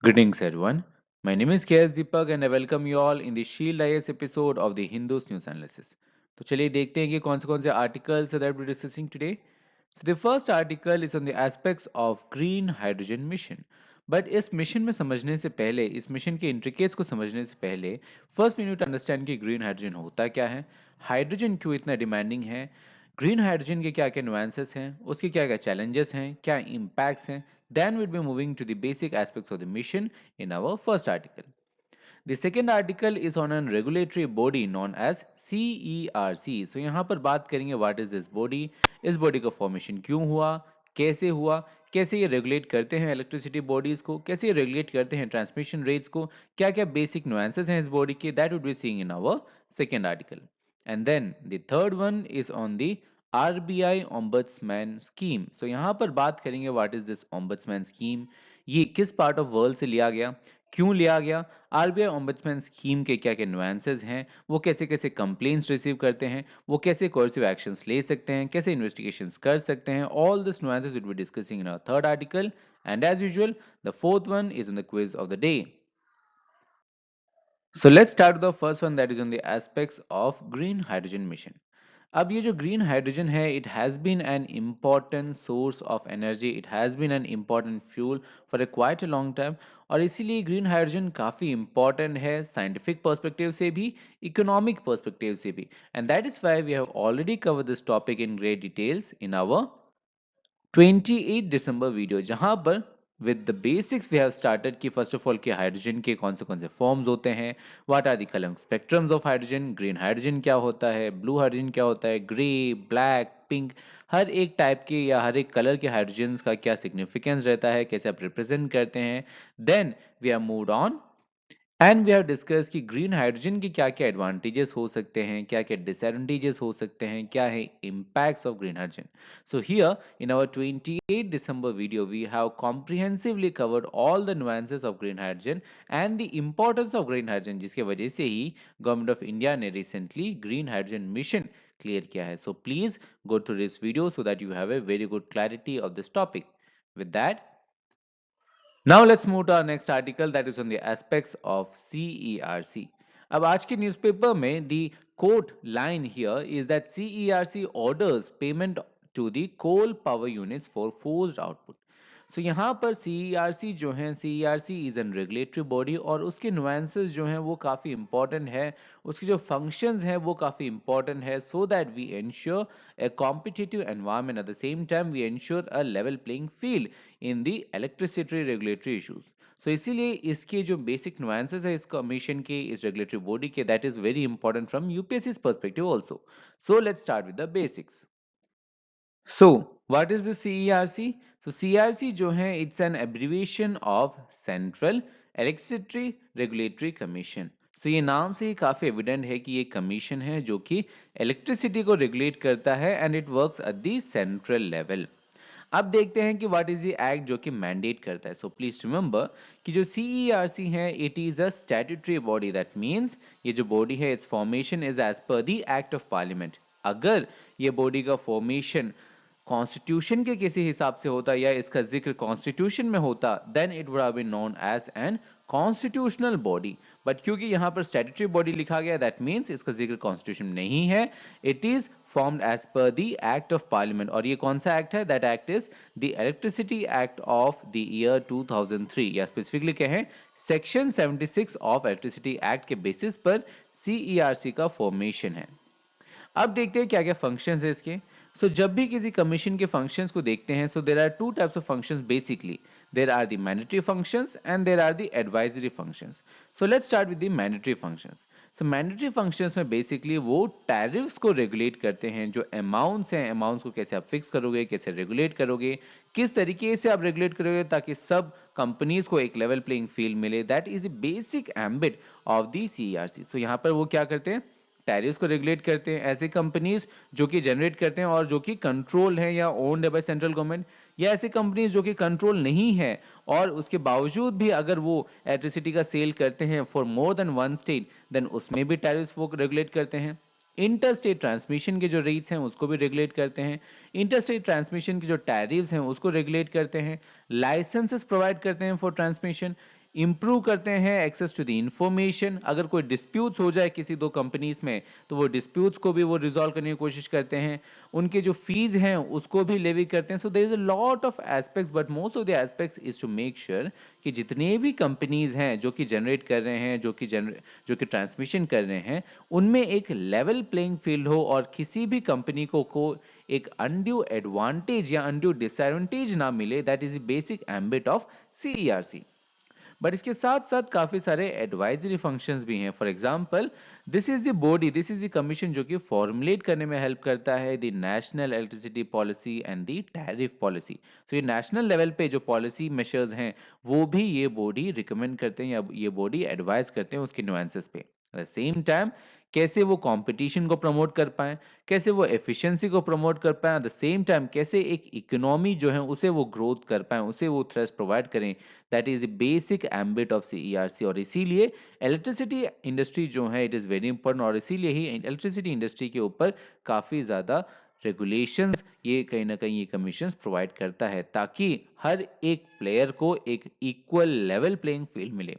Greetings, everyone. My name is KS Deepak and I welcome you all in the Shield IS episode of the Hindus News Analysis. तो चलिए देखते हैं कि कौन से articles that we're discussing today. So the first article is on the aspects of green hydrogen mission. But इस mission में समझने से पहले, इस मिशन के इंट्रिकेट्स को समझने से पहले, first we need to understand कि ग्रीन हाइड्रोजन होता क्या है, हाइड्रोजन क्यों इतना डिमांडिंग है, ग्रीन हाइड्रोजन के क्या क्या नुआंसेस हैं, उसके क्या क्या चैलेंजेस हैं, क्या इम्पैक्ट्स हैं. Then we'll be moving to the basic aspects of the mission in our first article. The second article is on a regulatory body known as CERC. So यहाँ पर बात करेंगे what is this body, इस body का formation क्यों हुआ, कैसे ये रेगुलेट करते हैं इलेक्ट्रिसिटी बॉडीज को, कैसे ये रेगुलेट करते हैं ट्रांसमिशन रेट्स को, क्या क्या बेसिक नुआंसेस हैं इस बॉडी के, that would be seeing in our second article. And then the third one is on the RBI ombudsman scheme. So यहाँ पर बात करेंगे what is this ombudsman scheme, ये किस पार्ट ऑफ वर्ल्ड से लिया गया, क्यों लिया गया, आरबीआई ओम्बड्समैन स्कीम के क्या क्या नुआंसेस हैं, वो कैसे कैसे कंप्लेंट्स रिसीव करते हैं, वो कैसे कोर्सिव एक्शंस ले सकते हैं, कैसे इन्वेस्टिगेशंस कर सकते हैं. All this nuances will be discussing in our third article. And as usual the fourth one is on the quiz of the day. So let's start with the first one, that is on the aspects of green hydrogen mission. अब ये जो green hydrogen है, it has been an important source of energy, it has been an important fuel for a quite a long time. और इसीलिए green hydrogen काफ़ी important है scientific perspective से भी, इकोनॉमिक पर्सपेक्टिव से भी. And that is why we have already cover this topic in great details in our 28 December video, जहां पर with the basics we have started कि फर्स्ट ऑफ ऑल कि hydrogen के कौन से फॉर्म्स होते हैं, what are the colour spectrums of hydrogen, green hydrogen क्या होता है, ब्लू हाइड्रोजन क्या होता है, ग्रे, ब्लैक, पिंक, हर एक टाइप के या हर एक कलर के हाइड्रोजन का क्या सिग्निफिकेंस रहता है, कैसे आप रिप्रेजेंट करते हैं. Then we have moved on and we have discuss कि ग्रीन हाइड्रोजन के क्या क्या एडवांटेजेस हो सकते हैं, क्या क्या डिसएडवांटेजेस हो सकते हैं, क्या है impacts of green hydrogen. So here in our 28 December video we have comprehensively covered all the nuances of green hydrogen and the importance of green hydrogen, जिसके वजह से ही गवर्नमेंट ऑफ इंडिया ने recently green hydrogen mission clear किया है. So please go through this video so that you have a very good clarity of this topic. With that, now let's move to our next article, that is on the aspects of CERC. अब आज के newspaper में the quote line here is that CERC orders payment to the coal power units for forced output. So यहाँ पर CERC जो है, CERC is an regulatory body और उसके nuances जो हैं वो काफ़ी important है, उसकी जो functions हैं वो काफ़ी important है, so that we ensure a competitive environment, at the same time we ensure a level playing field in the electricity regulatory issues. So इसीलिए इसके जो basic nuances है इस commission के, इस regulatory body के, that is very important from UPSC's perspective also. So let's start with the basics. So what is the CERC? So CERC जो है, it's an abbreviation of Central Electricity Regulatory Commission. So ये नाम से ही काफी evident है कि ये commission है जो कि इलेक्ट्रिसिटी को रेगुलेट करता है and it works at the central level. अब देखते हैं कि व्हाट इज द एक्ट जो कि मैंडेट करता है. सो प्लीज रिमेंबर कि जो CERC है, it is a statutory body. That means ये जो बॉडी है, its formation is as per the act of parliament. अगर ये बॉडी का फॉर्मेशन कॉन्स्टिट्यूशन के किसी हिसाब से होता या इसका जिक्र कॉन्स्टिट्यूशन में होता, then it would have been known as an constitutional body. But क्योंकि यहाँ पर स्टैट्यूटरी बॉडी लिखा गया, दैट मींस इसका जिक्र कॉन्स्टिट्यूशन नहीं है. It is formed as per the Act of Parliament. और ये कौन सा एक्ट है? That act is the Electricity Act of the year 2003. या स्पेसिफिकली कहें, सेक्शन 76 ऑफ इलेक्ट्रिसिटी एक्ट के बेसिस पर CERC का फॉर्मेशन है. अब देखते हैं क्या क्या फंक्शंस है इसके. सो जब भी किसी कमीशन के फंक्शंस को देखते हैं, so there are two types of functions basically. There are the mandatory functions and there are the advisory functions. So let's start with the mandatory functions. So mandatory functions में basically वो tariffs को regulate करते हैं. जो amounts हैं, amounts को कैसे आप फिक्स करोगे, कैसे रेगुलेट करोगे, किस तरीके से आप रेगुलेट करोगे ताकि सब कंपनीज को एक लेवल प्लेइंग फील्ड मिले. That is the basic ambit of the CERC. सो यहाँ पर वो क्या करते हैं, टैरिफ्स को रेगुलेट करते हैं. ऐसे कंपनीज जो कि जनरेट करते हैं और जो कि कंट्रोल है या ओन्ड है बाय सेंट्रल गवर्नमेंट, या ऐसे कंपनीज जो कि कंट्रोल नहीं है और उसके बावजूद भी अगर वो इलेक्ट्रिसिटी का सेल करते हैं for more than one state, then उसमें भी टैरिफ्स वो रेगुलेट करते हैं. इंटर स्टेट ट्रांसमिशन के जो रेट्स हैं उसको भी रेगुलेट करते हैं. इंटर स्टेट ट्रांसमिशन के जो टैरिफ्स हैं उसको रेगुलेट करते हैं. लाइसेंसेस प्रोवाइड करते हैं फॉर ट्रांसमिशन. इम्प्रूव करते हैं एक्सेस टू द इंफॉर्मेशन। अगर कोई डिस्प्यूट्स हो जाए किसी दो कंपनीज में तो वो डिस्प्यूट्स को भी वो रिजॉल्व करने की कोशिश करते हैं। उनके जो फीस हैं उसको भी लेवी करते हैं। So there is a lot of aspects, but most of the aspects is to make sure कि जितने भी कंपनीज हैं जो कि जनरेट कर रहे हैं, जो कि ट्रांसमिशन कर रहे हैं, उनमें एक लेवल प्लेइंग फील्ड हो और किसी भी कंपनी को एक अनड्यू एडवांटेज या अनड्यू डिसएडवांटेज ना मिले। That is the basic ambit of CERC. But इसके साथ साथ काफी सारे एडवाइजरी फंक्शंस भी हैं। For example, this is the body, this is the commission जो कि फॉर्मुलेट करने में हेल्प करता है the national electricity policy and the tariff policy. तो ये नेशनल लेवल पे जो पॉलिसी मेजर्स हैं वो भी ये बॉडी रिकमेंड करते हैं या ये बॉडी एडवाइस करते हैं उसके नुआंसेस पे। एट द सेम टाइम कैसे वो कंपटीशन को प्रमोट कर पाए, कैसे वो एफिशिएंसी को प्रमोट कर पाए, एट द सेम टाइम कैसे एक इकोनॉमी जो है उसे वो ग्रोथ कर पाए, उसे वो थ्रस्ट प्रोवाइड करें। That is the basic ambit of CERC. और इसीलिए इलेक्ट्रिसिटी इंडस्ट्री जो है इट इज वेरी इंपॉर्टेंट, और इसीलिए ही इलेक्ट्रिसिटी इंडस्ट्री के ऊपर काफी ज्यादा रेगुलेशंस ये कहीं ना कहीं ये कमीशंस प्रोवाइड करता है ताकि हर एक प्लेयर को एक इक्वल लेवल प्लेइंग फील्ड मिले।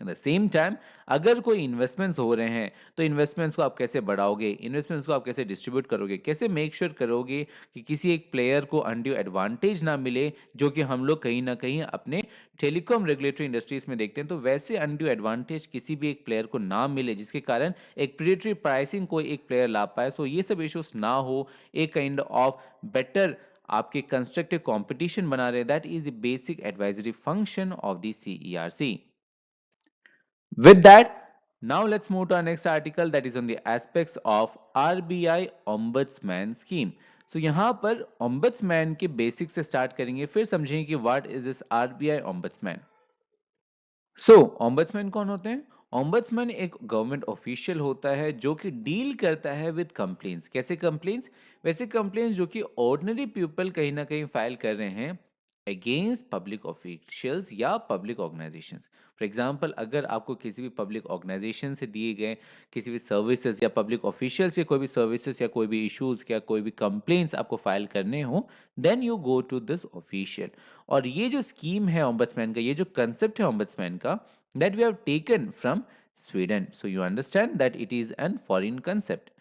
एट द सेम टाइम अगर कोई इन्वेस्टमेंट्स हो रहे हैं तो इन्वेस्टमेंट्स को आप कैसे बढ़ाओगे, इन्वेस्टमेंट्स को आप कैसे डिस्ट्रीब्यूट करोगे, कैसे मेक श्योर करोगे कि किसी एक प्लेयर को अनड्यू एडवांटेज ना मिले, जो कि हम लोग कहीं ना कहीं अपने टेलीकॉम रेगुलेटरी इंडस्ट्रीज में देखते हैं। तो वैसे अनड्यू एडवांटेज किसी भी एक प्लेयर को ना मिले जिसके कारण एक प्रेडेटरी प्राइसिंग कोई एक प्लेयर ला पाए। सो ये सब इश्यूज ना हो, एक काइंड ऑफ बेटर आपके कंस्ट्रक्टिव कंपटीशन बना रहे। That is the basic advisory function of the CERC. With that, now let's move to our next article that is on the aspects of RBI Ombudsman scheme. So यहाँ पर Ombudsman के basic से start करेंगे, फिर समझेंगे कि what is this RBI Ombudsman. So ombudsman कौन होते हैं? ऑम्बड्समैन एक गवर्नमेंट ऑफिशियल होता है जो कि डील करता है विद कंप्लेंट्स। कैसे कंप्लेंट्स? वैसे कंप्लेंट्स जो कि ऑर्डिनरी पीपल कहीं ना कहीं फाइल कर रहे हैं अगेंस्ट पब्लिक ऑफिशियल्स या पब्लिक ऑर्गेनाइजेशंस। फॉर एग्जांपल, अगर आपको किसी भी पब्लिक ऑर्गेनाइजेशन से दिए गए किसी भी सर्विसेज या पब्लिक ऑफिशियल्स के कोई भी सर्विसेज या कोई भी इश्यूज या कोई भी कंप्लेंट्स आपको फाइल करने हो, then you go to this official. और ये जो स्कीम है ऑम्बड्समैन का, ये जो कंसेप्ट है ऑम्बड्समैन का, that we have taken from Sweden. So you understand that it is an foreign concept.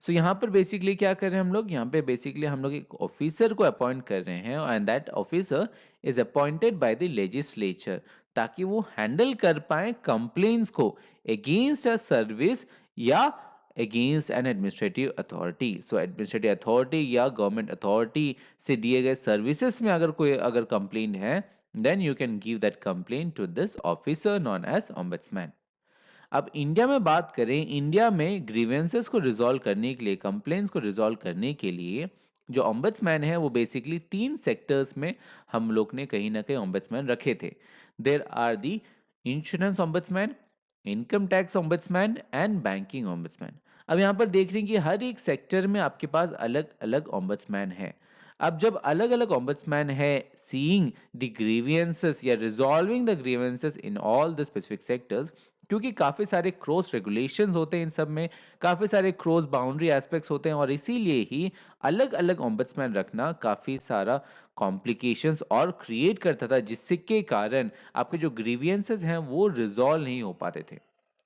So यहाँ पर बेसिकली क्या कर रहे हैं हम लोग? यहाँ पे बेसिकली हम लोग एक ऑफिसर को अपॉइंट कर रहे हैं and that officer is appointed by the legislature ताकि वो हैंडल कर पाए कंप्लेंट्स को अगेंस्ट अ सर्विस या against an administrative authority. So administrative authority या गवर्नमेंट अथॉरिटी से दिए गए सर्विसेज में अगर कंप्लेंट है, then you can give that complaint to this officer known as ombudsman. अब इंडिया में बात करें, इंडिया में ग्रीवेंसेस को रिजॉल्व करने के लिए, कंप्लेंट्स को रिजॉल्व करने के लिए जो ऑम्बड्समैन है वो बेसिकली 3 सेक्टर्स में हम लोग ने कहीं ना कहीं ऑम्बड्समैन रखे थे। There are the insurance ombudsman, income tax ombudsman and banking ombudsman. अब यहाँ पर देख रहे हैं कि हर एक सेक्टर में आपके पास अलग अलग ऑम्बड्समैन है। अब जब अलग अलग ऑम्बड्समैन है सीइंग द ग्रीवियंसेस या resolving the grievances in all the specific sectors, क्योंकि काफी सारे क्रॉस रेगुलेशंस होते हैं इन सब में, काफी सारे क्रॉस बाउंड्री एस्पेक्ट्स होते हैं, और इसीलिए ही अलग अलग ऑम्बड्समैन रखना काफी सारा कॉम्प्लिकेशंस और क्रिएट करता था, जिससे के कारण आपके जो ग्रीवियंसेस हैं वो रिजॉल्व नहीं हो पाते थे।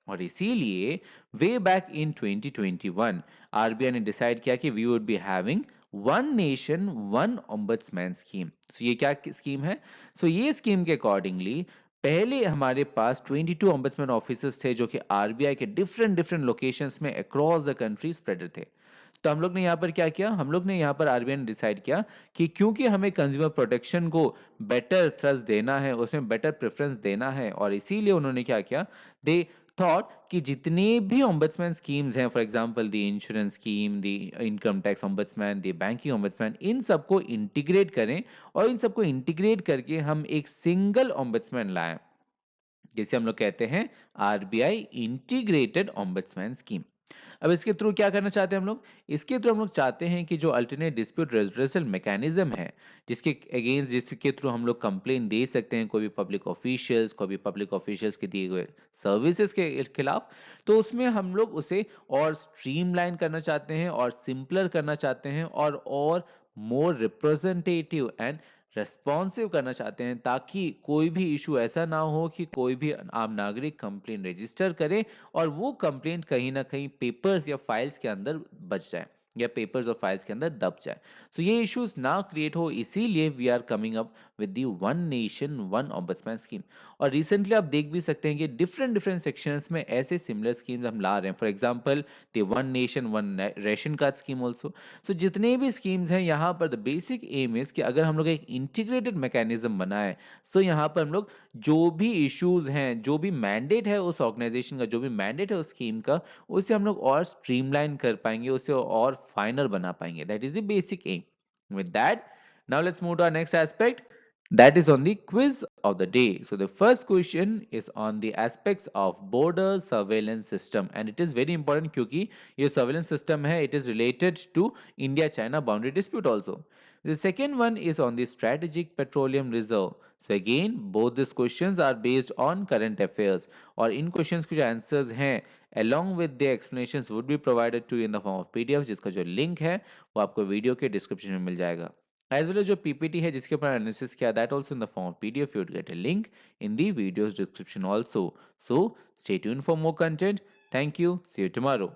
और इसीलिए वे बैक इन 2021 आरबीआई ने डिसाइड किया कि we would be having one nation one ombudsman scheme. So ये क्या स्कीम है? सो ये स्कीम के अकॉर्डिंगली पहले हमारे पास 22 ऑम्बड्समैन ऑफिसर्स थे जो कि आरबीआई के डिफरेंट डिफरेंट लोकेशंस में अक्रॉस द कंट्री स्प्रेडेड थे। तो हम लोग ने यहाँ पर क्या किया? हम लोग ने यहाँ पर आरबीआई ने डिसाइड किया कि क्योंकि हमें कंज्यूमर प्रोटेक्शन को बेटर थ्रस्ट देना है, उसमें बेटर प्रेफरेंस देना है, और इसीलिए उन्होंने क्या किया, दे थॉट कि जितने भी ऑम्बड्समैन स्कीम्स हैं, for example the insurance scheme, the income tax ombudsman, the banking ombudsman, इन सबको इंटीग्रेट करें, और इन सबको इंटीग्रेट करके हम एक सिंगल ऑम्बड्समैन लाएं, जिसे हम लोग कहते हैं आरबीआई इंटीग्रेटेड ऑम्बड्समैन स्कीम। अब इसके थ्रू क्या करना चाहते हैं हम लोग? इसके थ्रू हम लोग चाहते हैं कि जो अल्टरनेट डिस्प्यूट रेजोल्यूशन मैकेनिज्म है, जिसके अगेंस्ट जिसके थ्रू हम लोग कंप्लेन दे सकते हैं कोई भी पब्लिक ऑफिशियल्स के दिए हुए सर्विसेज के खिलाफ, तो उसमें हम लोग उसे और स्ट्रीमलाइन करना चाहते हैं और सिंपलर करना चाहते हैं और मोर रिप्रेजेंटेटिव एंड रेस्पॉन्सिव करना चाहते हैं, ताकि कोई भी इशू ऐसा ना हो कि कोई भी आम नागरिक कंप्लेंट रजिस्टर करे और वो कंप्लेंट कहीं ना कहीं पेपर्स या फाइल्स के अंदर बच जाए या पेपर्स और फाइल्स के अंदर दब जाए। सो ये इश्यूज ना क्रिएट हो, इसीलिए we are coming up with the one nation one ombudsman scheme. और रिसेंटली आप देख भी सकते हैं कि डिफरेंट डिफरेंट सेक्शंस में ऐसे सिमिलर स्कीम्स हम ला रहे हैं। For example the one nation one ration card scheme also. So जितने भी स्कीम्स हैं यहाँ पर द बेसिक एम इज कि अगर हम लोग एक इंटीग्रेटेड मैकेनिज्म बनाए, सो यहाँ पर हम लोग जो भी इश्यूज हैं, जो भी मैंडेट है उस ऑर्गेनाइजेशन का, जो भी मैंडेट है उस स्कीम का, उसे हम लोग और स्ट्रीमलाइन कर पाएंगे, उसे और फाइनल बना पाएंगे। That is the basic aim. With that, now let's move to our next aspect, that is on the quiz of the day. So the first question is on the aspects of border surveillance system, and it is very important क्योंकि ये surveillance system है, it is related to India China boundary dispute also. The second one is on the strategic petroleum reserve. So again both these questions are based on current affairs, और इन questions के जो answers हैं along with the explanations would be provided to you in the form of PDF, जिसका जो link है वो आपको video के डिस्क्रिप्शन में मिल जाएगा। as well as जो PPT है जिसके ऊपर एनालिसिस किया, that also in the form of PDF, you would get a link in the video's description also. So stay tuned for more content. Thank you. See you tomorrow.